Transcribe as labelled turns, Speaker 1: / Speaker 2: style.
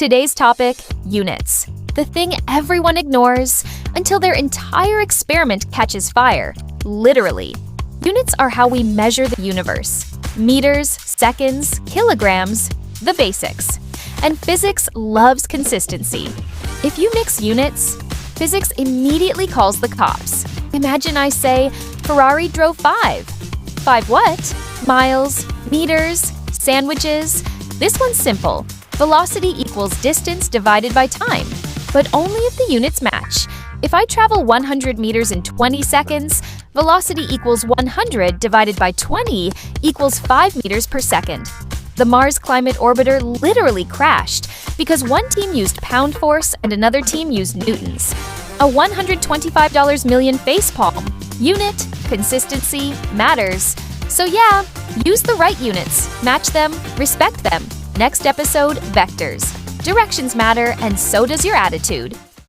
Speaker 1: Today's topic, units. The thing everyone ignores until their entire experiment catches fire. Literally. Units are how we measure the universe. Meters, seconds, kilograms, the basics. And physics loves consistency. If you mix units, physics immediately calls the cops. Imagine I say, Ferrari drove 5. 5 what? Miles, meters, sandwiches. This one's simple. Velocity equals distance divided by time, but only if the units match. If I travel 100 meters in 20 seconds, velocity equals 100 divided by 20 equals 5 meters per second. The Mars Climate Orbiter literally crashed because one team used pound force and another team used newtons. A $125 million facepalm. Unit, consistency, matters. So yeah, use the right units, match them, respect them. Next episode, vectors. Directions matter, and so does your attitude.